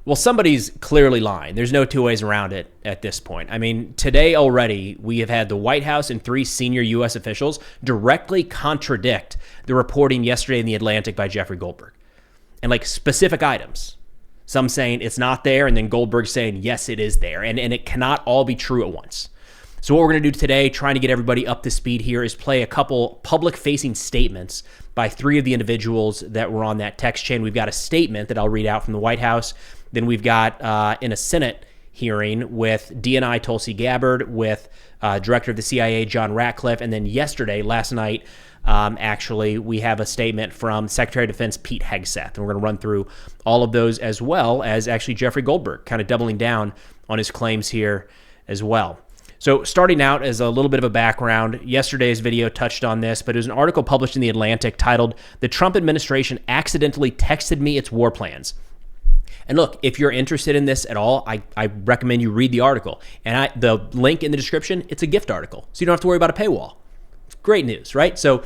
Well, somebody's clearly lying. There's no two ways around it at this point. I mean, today already, we have had the White House and 3 senior U.S. officials directly contradict the reporting yesterday in The Atlantic by Jeffrey Goldberg. And like specific items. Some saying it's not there, and then Goldberg saying, yes, it is there. And it cannot all be true at once. So what we're going to do today, trying to get everybody up to speed here, is play a couple public-facing statements by 3 of the individuals that were on that text chain. We've got a statement that I'll read out from the White House. Then we've got in a Senate hearing with DNI Tulsi Gabbard, with Director of the CIA John Ratcliffe, and then last night, actually, we have a statement from Secretary of Defense Pete Hegseth. And we're going to run through all of those, as well as actually Jeffrey Goldberg kind of doubling down on his claims here as well. So starting out as a little bit of a background, yesterday's video touched on this, but it was an article published in The Atlantic titled, "The Trump Administration Accidentally Texted Me Its War Plans." And look, if you're interested in this at all, I recommend you read the article. And the link in the description, it's a gift article, so you don't have to worry about a paywall. Great news, right? So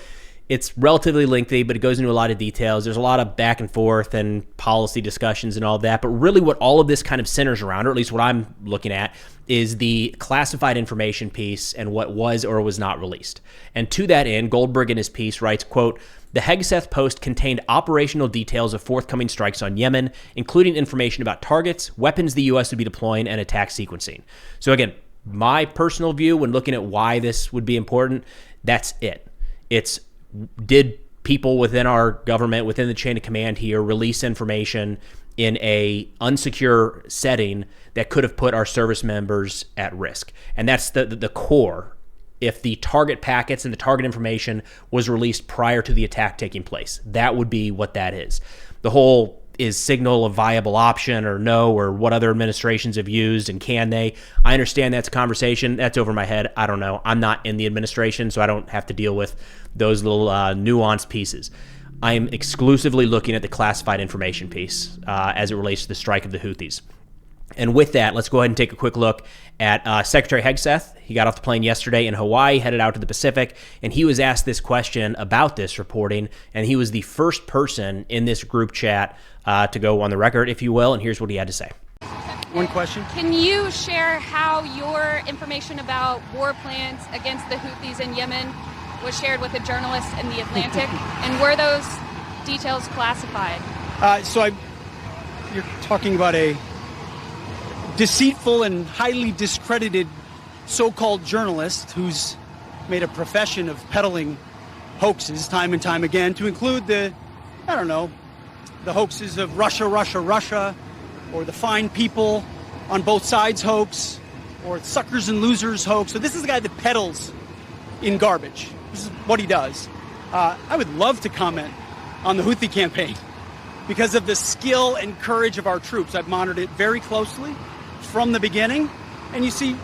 it's relatively lengthy, but it goes into a lot of details. There's a lot of back and forth and policy discussions and all that. But really what all of this kind of centers around, or at least what I'm looking at, is the classified information piece and what was or was not released. And to that end, Goldberg in his piece writes, quote, "The Hegseth post contained operational details of forthcoming strikes on Yemen, including information about targets, weapons the U.S. would be deploying, and attack sequencing." So again, my personal view when looking at why this would be important, that's it. It's, did people within our government, within the chain of command here, release information in a unsecure setting that could have put our service members at risk? And that's the core. If the target packets and the target information was released prior to the attack taking place, that would be what that is. The whole, is Signal a viable option or no, or what other administrations have used and can they? I understand that's a conversation. That's over my head. I don't know. I'm not in the administration, so I don't have to deal with those little nuanced pieces. I am exclusively looking at the classified information piece as it relates to the strike of the Houthis. And with that, let's go ahead and take a quick look at Secretary Hegseth. He got off the plane yesterday in Hawaii, headed out to the Pacific, and he was asked this question about this reporting, and he was the first person in this group chat to go on the record, if you will, and here's what he had to say. One question. Can you share how your information about war plans against the Houthis in Yemen was shared with a journalist in The Atlantic, and were those details classified? You're talking about a deceitful and highly discredited so-called journalist who's made a profession of peddling hoaxes time and time again, to include the hoaxes of Russia, or the fine people on both sides hoax, or suckers and losers hoax. So this is the guy that peddles in garbage. This is what he does. I would love to comment on the Houthi campaign because of the skill and courage of our troops. I've monitored it very closely from the beginning. And you see,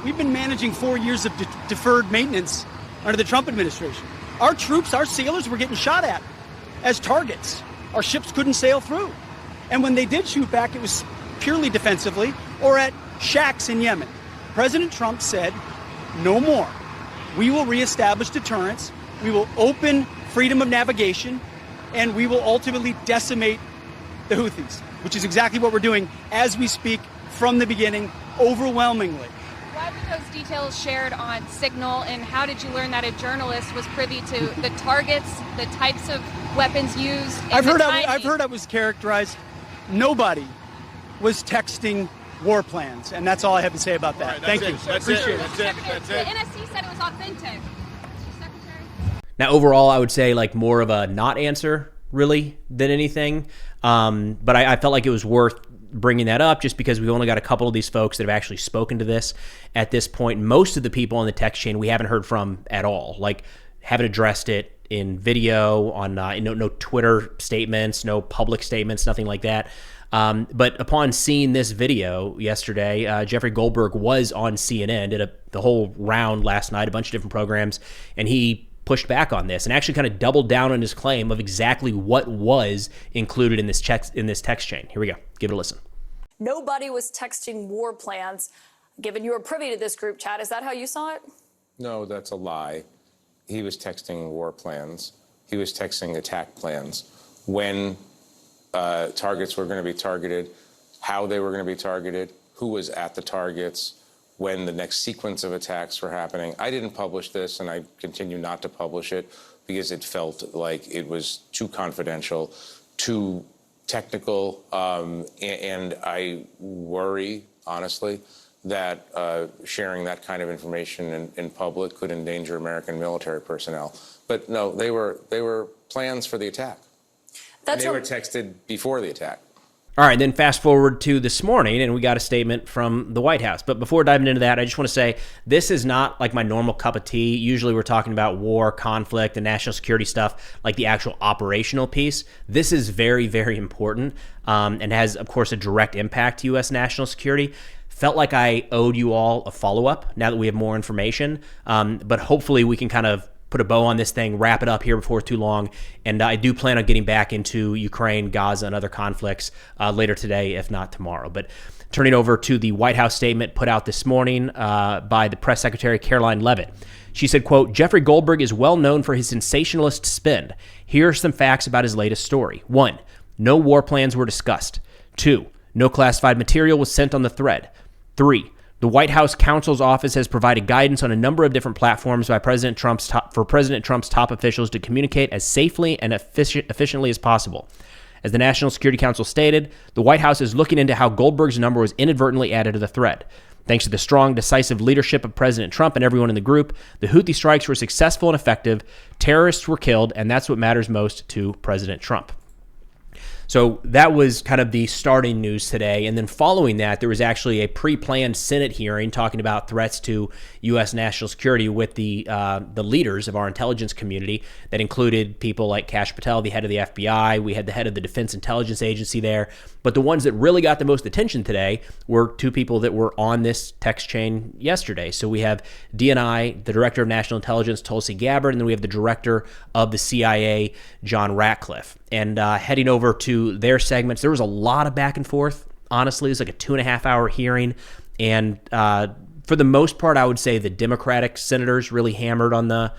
we've been managing 4 years of deferred maintenance under the Trump administration. Our troops, our sailors were getting shot at as targets. Our ships couldn't sail through. And when they did shoot back, it was purely defensively or at shacks in Yemen. President Trump said, no more. We will reestablish deterrence. We will open freedom of navigation, and we will ultimately decimate the Houthis, which is exactly what we're doing as we speak from the beginning, overwhelmingly. Why were those details shared on Signal, and how did you learn that a journalist was privy to the targets, the types of weapons used? I've heard I was characterized. Nobody was texting war plans, and that's all I have to say about that. Right, Thank you. Appreciate it. The NSC said it was authentic. Secretary? Now, overall, I would say like more of a not answer, really, than anything. But I felt like it was worth bringing that up just because we've only got a couple of these folks that have actually spoken to this at this point. Most of the people on the text chain we haven't heard from at all, like haven't addressed it in video, on no Twitter statements, no public statements, nothing like that. But upon seeing this video yesterday, Jeffrey Goldberg was on CNN, did the whole round last night, a bunch of different programs, and he pushed back on this and actually kind of doubled down on his claim of exactly what was included in this text chain. Here we go. Give it a listen. Nobody was texting war plans. Given you were privy to this group chat, is that how you saw it? No, that's a lie. He was texting war plans. He was texting attack plans. When targets were going to be targeted, how they were going to be targeted, who was at the targets, when the next sequence of attacks were happening. I didn't publish this, and I continue not to publish it because it felt like it was too confidential, too technical, and I worry, honestly, that sharing that kind of information in public could endanger American military personnel. But no, they were plans for the attack. And they were texted before the attack. All right, then fast forward to this morning, and we got a statement from the White House. But before diving into that, I just want to say this is not like my normal cup of tea. Usually we're talking about war, conflict, and national security stuff, like the actual operational piece. This is very, very important and has, of course, a direct impact to U.S. national security. Felt like I owed you all a follow-up now that we have more information, but hopefully we can kind of put a bow on this thing, wrap it up here before too long. And I do plan on getting back into Ukraine, Gaza, and other conflicts later today, if not tomorrow. But turning over to the White House statement put out this morning by the press secretary, Caroline Leavitt. She said, quote, Jeffrey Goldberg is well known for his sensationalist spin. Here are some facts about his latest story. 1, no war plans were discussed. 2, no classified material was sent on the thread. 3, the White House counsel's office has provided guidance on a number of different platforms by President Trump's top officials to communicate as safely and efficiently as possible. As the National Security Council stated, the White House is looking into how Goldberg's number was inadvertently added to the thread. Thanks to the strong, decisive leadership of President Trump and everyone in the group, the Houthi strikes were successful and effective, terrorists were killed, and that's what matters most to President Trump. So that was kind of the starting news today. And then following that, there was actually a pre-planned Senate hearing talking about threats to U.S. national security with the leaders of our intelligence community that included people like Kash Patel, the head of the FBI. We had the head of the Defense Intelligence Agency there. But the ones that really got the most attention today were two people that were on this text chain yesterday. So we have DNI, the Director of National Intelligence, Tulsi Gabbard, and then we have the Director of the CIA, John Ratcliffe. And heading over to their segments, there was a lot of back and forth. Honestly, it was like a 2.5-hour hearing. And for the most part, I would say the Democratic senators really hammered on the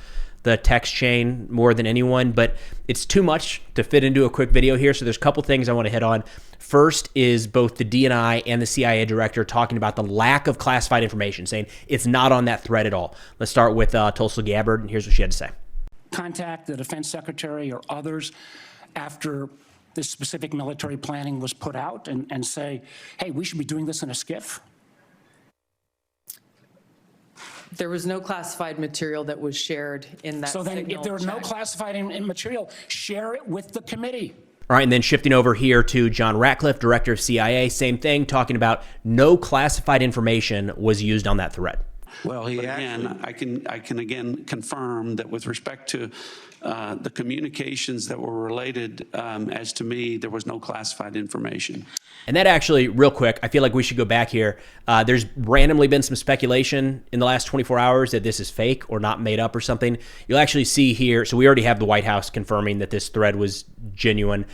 text chain more than anyone. But it's too much to fit into a quick video here. So there's a couple things I want to hit on. First is both the DNI and the CIA director talking about the lack of classified information, saying it's not on that thread at all. Let's start with Tulsi Gabbard, and here's what she had to say. Contact the defense secretary or others after this specific military planning was put out and say, hey, we should be doing this in a skiff? There was no classified material that was shared in that So then if there was no chat. classified material, share it with the committee. All right, and then shifting over here to John Ratcliffe, Director of CIA, same thing, talking about no classified information was used on that thread. Well, I can again confirm that with respect to the communications that were related, as to me, there was no classified information. And that actually, real quick, I feel like we should go back here. There's randomly been some speculation in the last 24 hours that this is fake or not made up or something. You'll actually see here, so we already have the White House confirming that this thread was genuine.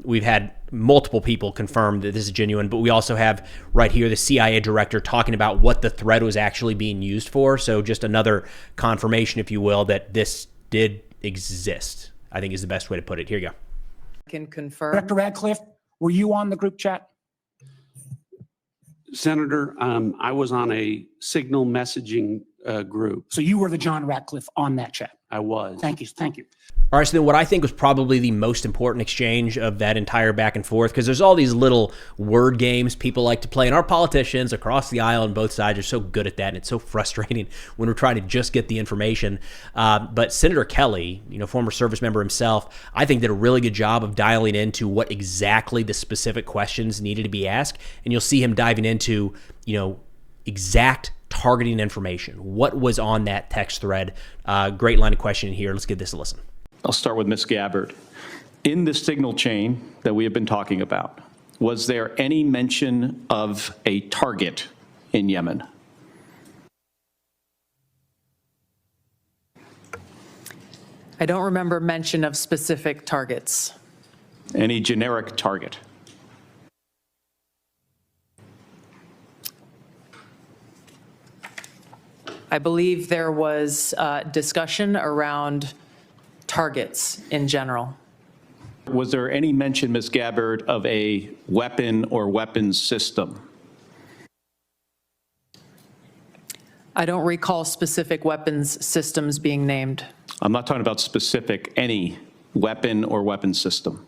We've had multiple people confirm that this is genuine, but we also have right here the CIA director talking about what the thread was actually being used for. So just another confirmation, if you will, that this did exist, I think is the best way to put it. Here you go. I can confirm. Director Radcliffe, were you on the group chat? Senator, I was on a signal messaging group. So you were the John Ratcliffe on that chat? I was. Thank you. Thank you. All right, so then what I think was probably the most important exchange of that entire back and forth, because there's all these little word games people like to play, and our politicians across the aisle on both sides are so good at that, and it's so frustrating when we're trying to just get the information. But Senator Kelly, former service member himself, I think did a really good job of dialing into what exactly the specific questions needed to be asked, and you'll see him diving into, exact targeting information. What was on that text thread? Great line of questioning here. Let's give this a listen. I'll start with Ms. Gabbard. In the signal chain that we have been talking about, was there any mention of a target in Yemen? I don't remember mention of specific targets. Any generic target? I believe there was discussion around targets in general. Was there any mention, Ms. Gabbard, of a weapon or weapons system? I don't recall specific weapons systems being named. I'm not talking about specific, any weapon or weapons system.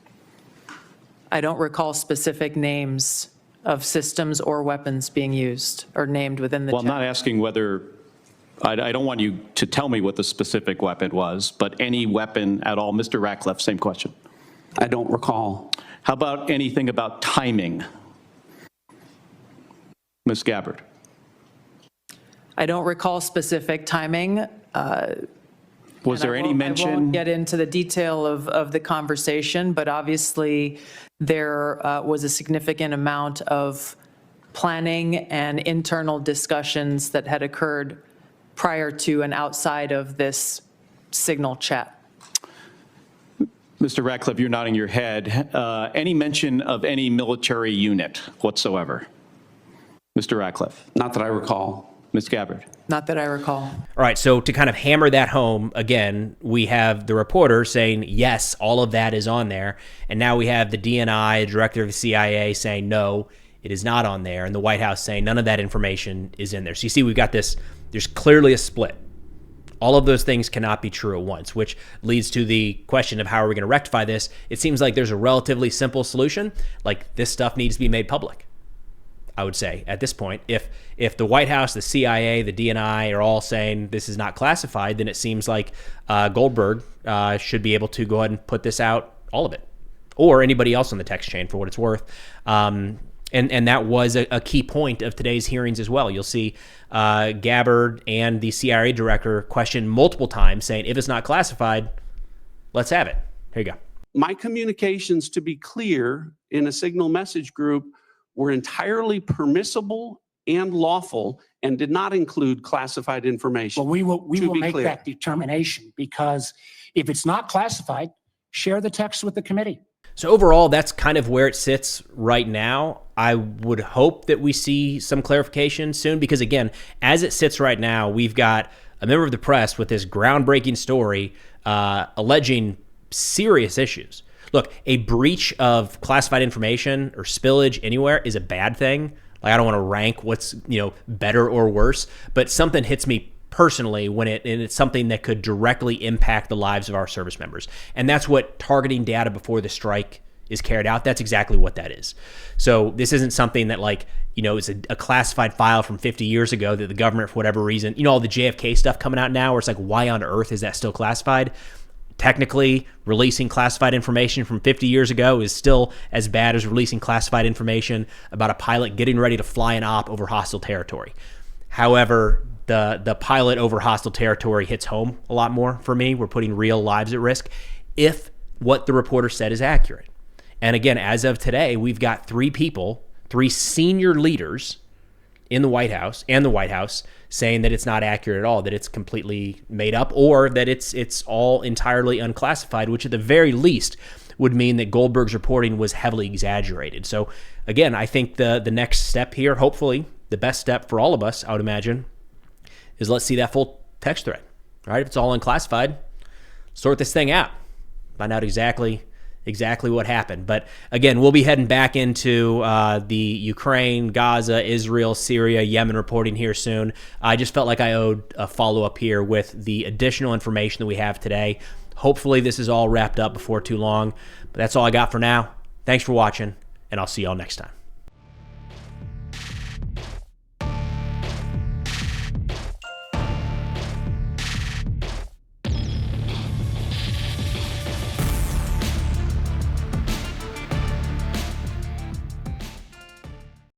I don't recall specific names of systems or weapons being used or named within the Well, I'm chat. not asking whether, I don't want you to tell me what the specific weapon was, but any weapon at all. Mr. Ratcliffe, same question. I don't recall. How about anything about timing? Ms. Gabbard. I don't recall specific timing. Was there any I mention? won't get into the detail of the conversation, but obviously there was a significant amount of planning and internal discussions that had occurred prior to and outside of this Signal chat. Mr. Ratcliffe, you're nodding your head. Any mention of any military unit whatsoever? Mr. Ratcliffe. Not that I recall. Ms. Gabbard. Not that I recall. All right, so to kind of hammer that home, again, we have the reporter saying, yes, all of that is on there. And now we have the DNI, the director of the CIA, saying, no, it is not on there. And the White House saying none of that information is in there. So you see, we've got this, there's clearly a split. All of those things cannot be true at once, which leads to the question of how are we going to rectify this? It seems like there's a relatively simple solution. Like, this stuff needs to be made public, I would say, at this point. If the White House, the CIA, the DNI are all saying this is not classified, then it seems like Goldberg should be able to go ahead and put this out, all of it, or anybody else on the text chain for what it's worth. And that was a key point of today's hearings as well. You'll see Gabbard and the CIA director question multiple times saying, if it's not classified, let's have it. Here you go. My communications, to be clear, in a Signal message group were entirely permissible and lawful and did not include classified information. Well, we will make clear. that determination, because if it's not classified, share the text with the committee. So overall, that's kind of where it sits right now. I would hope that we see some clarification soon, because again, as it sits right now, we've got a member of the press with this groundbreaking story alleging serious issues. Look, a breach of classified information or spillage anywhere is a bad thing. Like, I don't want to rank what's, better or worse, but something hits me personally when it's something that could directly impact the lives of our service members. And that's what targeting data before the strike is carried out. That's exactly what that is. So this isn't something that is a classified file from 50 years ago that the government, for whatever reason, all the JFK stuff coming out now where it's like, why on earth is that still classified? Technically, releasing classified information from 50 years ago is still as bad as releasing classified information about a pilot getting ready to fly an op over hostile territory. However, the pilot over hostile territory hits home a lot more for me. We're putting real lives at risk if what the reporter said is accurate. And again, as of today, we've got three senior leaders in the White House and the White House saying that it's not accurate at all, that it's completely made up, or that it's all entirely unclassified, which at the very least would mean that Goldberg's reporting was heavily exaggerated. So again, I think the next step here, hopefully the best step for all of us, I would imagine, is let's see that full text thread. All right, if it's all unclassified, sort this thing out, find out exactly what happened. But again, we'll be heading back into the Ukraine, Gaza, Israel, Syria, Yemen reporting here soon. I just felt like I owed a follow-up here with the additional information that we have today. Hopefully this is all wrapped up before too long. But that's all I got for now. Thanks for watching, and I'll see y'all next time.